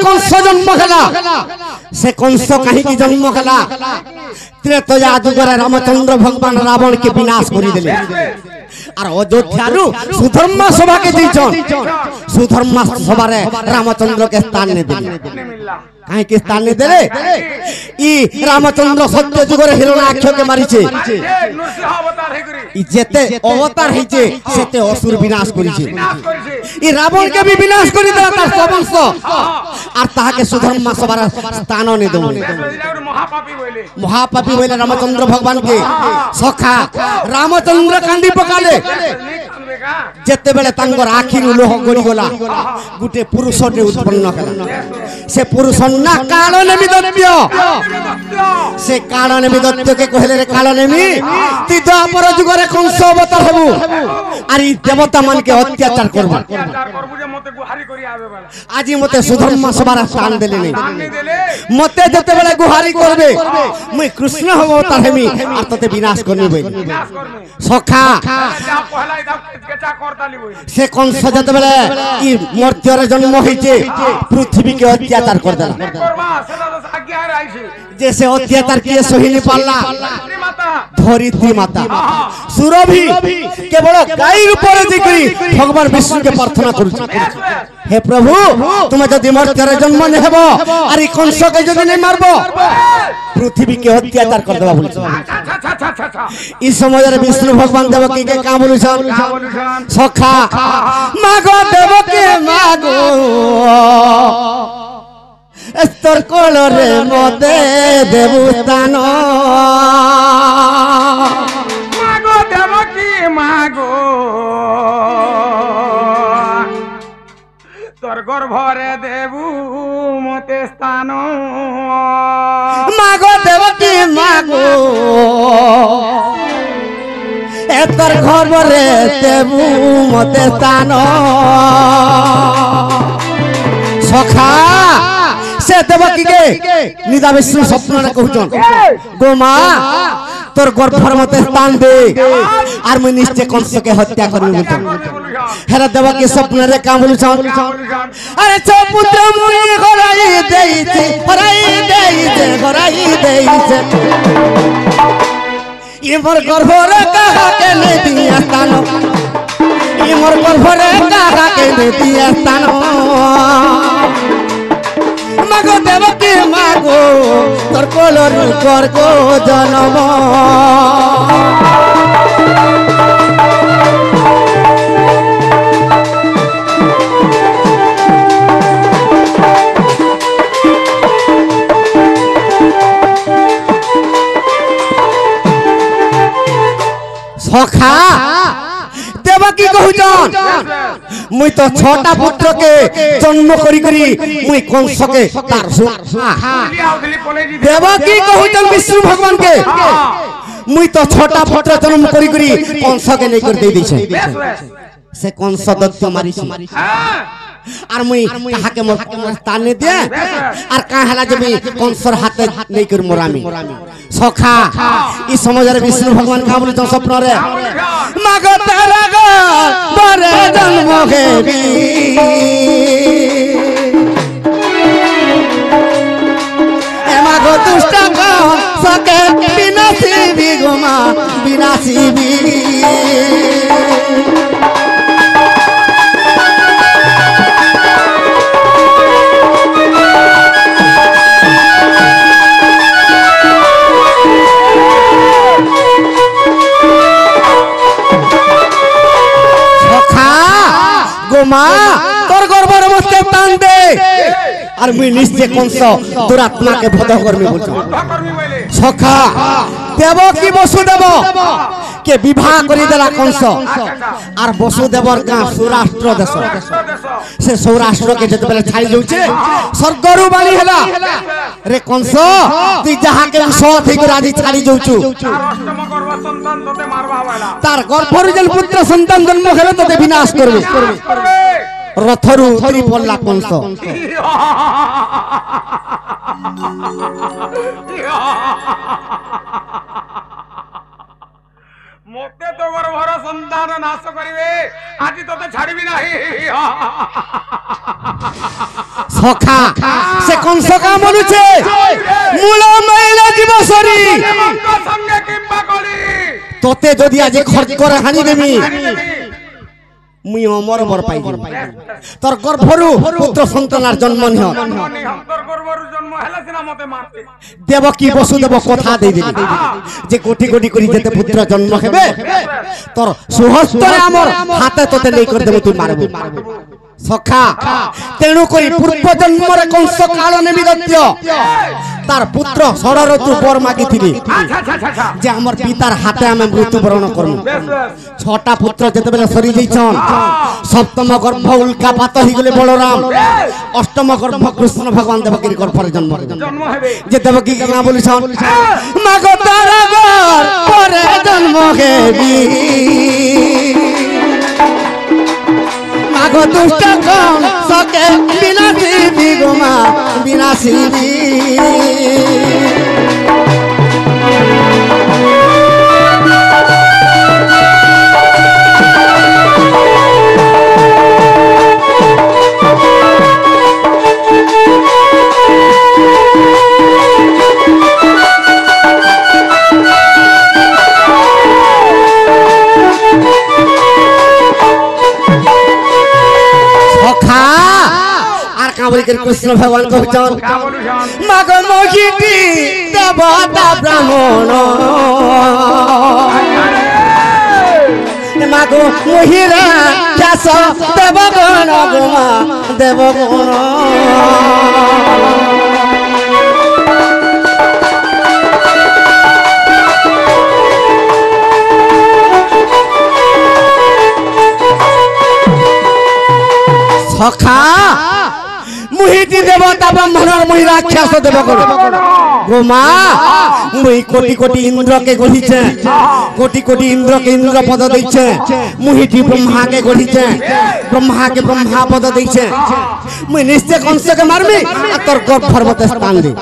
कंस जन्म कला से कंस कहीं की जन्म कला त्रेतया जुगरे रामचंद्र भगवान रावण के विनाश करी देले और अयोध्यारू सुधर्मा सभा के दीचन सुधर्मा सभा रे रामचंद्र के स्थान ने दिले काहे के स्थान ने देले ई रामचंद्र सत्य जुगरे हिरण्याक्ष के मारी छे ई जेते अवतार हिचे सेते असुर विनाश करी छे ई रावण के भी विनाश करी देला तार सबंश और ताहा के सुधर्मा सभा रे स्थान ने दो महापापी बोले रामचंद्र भगवान के सखा रामचंद्र कांदी पकाले जेते बेले तांगर आखि नु लोह गड़ी गला गुटे पुरुष टे उत्पन्न कला से पुरुष ना काल नेमि दत्य से काल नेमि दत्य के कहले रे काल नेमि ती द्वापर जुग रे कंस अवतार हेबु आरी देवता मन के अत्याचार करबु जे मते गुहारी करी आबे वाला आज मते सुधर्मा सभा रे स्थान देले नै मते जेते बेले गुहारी करबे मैं कृष्ण अवतार हेमि और तते विनाश करनी बे सखा से कंस जते बेले ई मर्त्य रे जन्म होइचे पृथ्वी के अत्याचार कर देला जैसे अत्याचार किए सही नहीं पाला धरित्री माता सुरभि केवल गाय रूप रे दिकरी भगवान विष्णु के प्रार्थना करू हे प्रभु तुम जदि मर्त्य रे जन्म ने हेबो अरे कंस के जदि नहीं मारबो पृथ्वी के अत्याचार कर देबा बोलछ इस समय रे विष्णु भगवान देवकी के का बोलछन सखा मागो देवकी मागो स्तोर कोल रे मते देवतान मागो देवकी मागो तोर गर्भ रे देबू मते स्थान मागो देवकी मागो एतर गर्भ रे देबू मते स्थान सखा से देवकी के निदा विष्णु स्वप्न रे कहउछन गोमा तोर गर्भर मते स्थान दे आर मैं निश्चय कंस के हत्या करबी बोलछन हेरा देवकी स्वप्न रे का बोलछन अरे छो पुत्र मुई घराई देइछे घराई देइछे ई मोर गर्भ रे कहा के ले दिया स्थान ई मोर गर्भ रे कहा के ले दिया स्थान मागो देवकी मागो तोर कोलर कर को जन्म सखा देवकी कहउछन मुई तो छोटा पुत्र के जन्म करी करी मुई कंस के तार देवकी कहउछन विष्णु भगवान के मुई तो छोटा पुत्र जन्म करी करी कंस के नहीं कर दे दै छै से कंस दत्त मारी और मुई कहा के मोर ताने दे और का हला जे मुई कंसर हाथ नहीं कर मोरामी सखा ई समझ रे विष्णु भगवान का बोले तो स्वप्न रे मागो तारा गो बरे जन्म घेबी ए मागो दुष्ट को सके विनाशी भी गोमा विनाशी भी गोमा तोर गर्भर मस्ते तान दे और मुई निश्चय कंस दुरात्मा के वध करमी बोलछ सखा देवकी वसुदेव के विवाह करी देला कंस और वसुदेवर का सौराष्ट्र देश से सौराष्ट्र के जत बेले छाई जाउछे स्वर्गरु बाणी हला रे कंस तू जहां के सौथ के राजी छाड़ी जाउछु अष्टम गर्भ संतान तते मारबा वाला तार गर्भर जल पुत्र संतान जन्म हेले तते विनाश करबे रथरु उतरी पड़ला कंस मते तो गर्भर संतान नाश करिवे आज तते छाड़बी नाही सखा বুলুছে মূল মাইলে দিব সরি সঙ্গে কিংবা কলি তোতে যদি আজ খরচ করে হানি দেবি মুই অমর বর পাই তোর গর্ভরু পুত্র সন্তানার জন্ম নিহ দেবকী বসুদেব কথা দেই দিলি যে কোটি কোটি করি যেতে পুত্র জন্ম হবে তোর সুহস্তরে আমার হাতে তোতে নেই করে দেব তুই মারবি সখা তেণু করি পূর্ব জন্মরে কংস কাল নিমিদত্য তার পুত্র ষড়ঋতু বর মাগিছিলি যে আমার পিতার হাতে আমি মৃত্যুবরণ করব ছটা পুত্র যেতেবেলে সরি যাইছন সপ্তম গর্ভ উল্কাপাত হইগলে বলরাম অষ্টম গর্ভ কৃষ্ণ ভগবান দেবকীর গর্ভরে জন্ম হবে যে দেবকী না বলিছন মাগো তারা গর পরে জন্ম হেবি মাগো দুষ্ট কম সকে বিনাশী বিগমা বিনাশী কৃষ্ণ ভগবান কহিছন মাগ মহিটি দেবতা ব্রাহ্মণ মাগ মহিরা চাষ দেবগণ গোমা দেবগণ সখা মুহিটি দেবতা ব্রাহ্মণর মহিলা খ্যাস দেবগণ গোমা মুই কোটি কোটি ইন্দ্রকে গঢ়িছে কোটি কোটি ইন্দ্রকে ইন্দ্র পদ দিছে মুহিটি ব্রহ্মাকে গঢ়িছে ব্রহ্মাকে ব্রহ্মা পদ দিছে মুই নিশ্চয় কংসকে মারবি আর তোর গর্ভবতে স্থান দি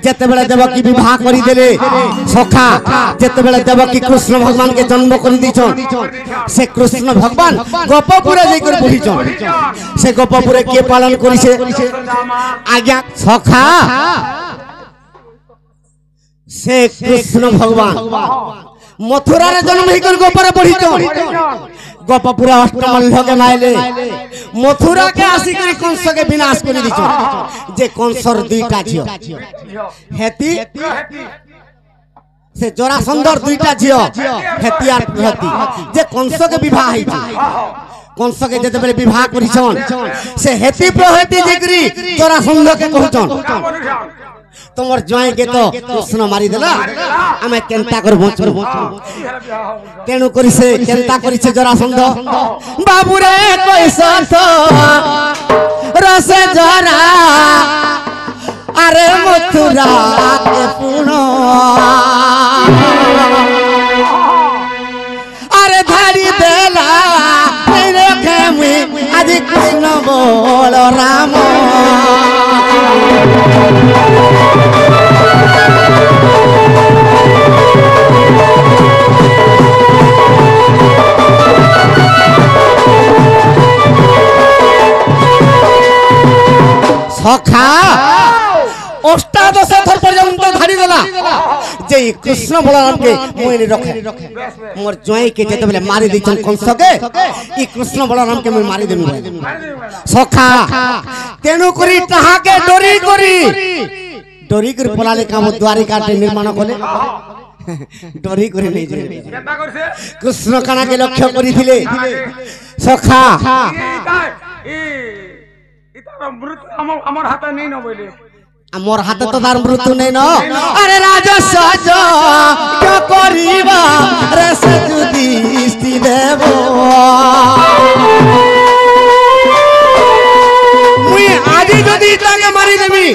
যেতেবেলে দেবকী বিবাহ করি দেলে সখা যেতেবেলে দেবকী কৃষ্ণ ভগবানকে জন্ম করে দিছন সে কৃষ্ণ ভগবান গোপপুরে যাই করে পড়িছন সে গোপপুরে কে পালন করিছে আজ্ঞা সখা সে কৃষ্ণ ভগবান মথুরার জন্ম হইকর গোপরে পড়িছন গোপপুরে অষ্টমল্লকে মাইলে মথুরাকে আসি করে কংসকে বিনাশ করে দিছন যে কংসর দুইটা ঝিও হেতি সে জরাসন্ধর দুইটা ঝিও হেতি আর প্রহতি যে কংসকে বিবাহ হইছে কংসকে যেতেবেলে বিবাহ করিছন সে হেতি প্রহতি জিগরি জরাসন্ধকে কহুছন তোমার জয়কে তো কৃষ্ণ মারি দেলা আমি কেনতা করে বঞ্চব তেণু করি সে কেনতা করিছে জরাসন্ধ বাবুরে কইস তো রসে জরা আরে মথুরা কে পুণ আরে ধারি দেলা রেখে মুই আজি কৃষ্ণ বল রাম সখা অষ্টাদশ থর পর্যন্ত ধারি দেলা যে কৃষ্ণ বলরামকে মইনি রখে মোর জয়কে যেতেবেলে মারি দিছন কংসকে ই কৃষ্ণ বলরামকে মই মারি দেবি সখা তেণু করি তাহাকে ডরি করি পলালে কাম দ্বারিকাতে নির্মাণ কলে ডরি করে নেই যে কৃষ্ণ কানাকে লক্ষ্য করিছিলে সখা আমার হাতে নেই না বলে আমার হাতে তো তার মৃত্যু নেই না আরে রাজস্ব করিবা রে সে যুধিষ্ঠি দেব মুই আজি যদি তাকে মারি দেবি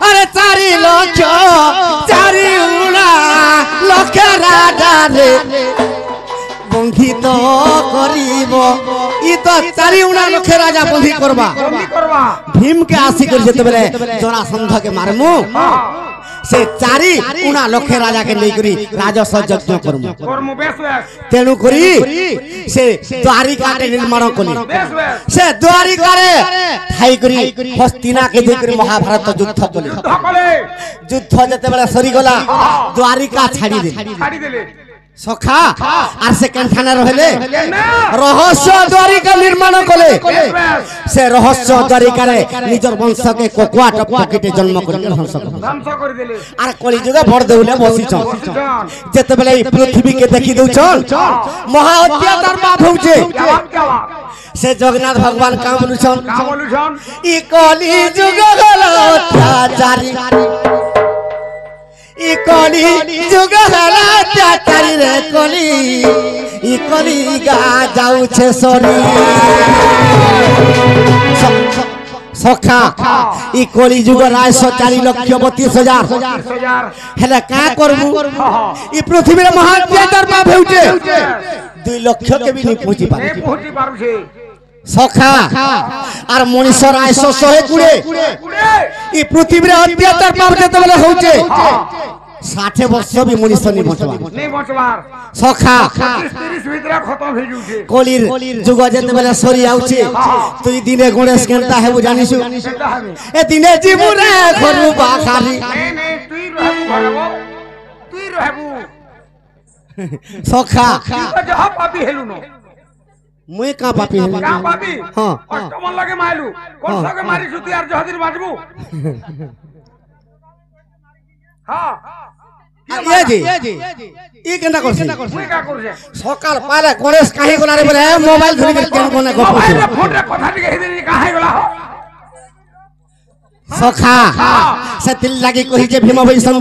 আরে 4 লক্ষ 4 লক্ষ রাজা রে বঙ্কিত করিব ই তো 4 লক্ষ রাজা বন্ধি করবা ভীমকে আসি করে যেতে বেলে জরাসন্ধকে মারমু से 4 लक्ष राजा के लेकरी राजस्व यज्ञ करमु করমু বেশ বেশ तेणु करी से द्वारिका के निर्माण कले বেশ বেশ से द्वारिका रे ठाई करी हस्तिना के देकरी महाभारत युद्ध कले সকলে युद्ध जते बेला सरी गला द्वारिका छाड़ी दे ছাড়ি দিলে सखा आर से केनठाने रहले रहस्य द्वारिका निर्माण कले से रहस्य द्वारिका रे निजर वंश के कोकुआ टपकेटे जन्म करके ध्वंस कर ধ্বংস করে দিলে आर कली जुगे बड़ देउले बसिछ जते बेले ई पृथ्वी के देखि दउछन महा अत्याचार बाप होउछे জবাব জবাব से जगन्नाथ भगवान का बोलुछन কা বলুছন ई कली जुग गला अत्याचारी ई कली जुग गला अत्याचारी रे कली ई कली गा जाऊ छे सरी सखा ई कली जुग राय 4,32,000 30,000 हेले का करबू ई पृथ्वी रे महाअत्याचार बाप हेउचे 2 लाख के भी नहीं पहुंची पारे এই পৌঁছি পারুছে सखा आर मनुष्य राय 120 কুড়ে ई पृथ्वी रे अत्याचार बाप जते बेले होउचे 60 वर्ष भी मनुष्य नहीं बचबा নেই বঁচবার सखा 30 ভিতরে খতম হয়ে যাচ্ছে कलिर जुग जते बेले सरी आउचे तुई दिने गणेश केनता हेबु जानिसु সেটা হবে ए दिने जीवु रे घरु बाखारी নেই নেই তুই রহবু ভাগবো তুই রহবু सखा তুই তো যাহা পাপি হেলু ন मुई का पापी है কা পাপি हां অষ্টমন লাগে মাইলু কোন সঙ্গে মারিছু তুই আর জহদিন বাজবু হ্যাঁ ये जी ई केना करछि তুই কা করছে सकाल पाले गणेश काहे गला रे बोले मोबाइल धरि के केन कोने गप মোবাইল ফোন রে কথা টিকে হেদিন কাহে গলা हो सखा से तिल लागी कहि जे भीम वैष्णव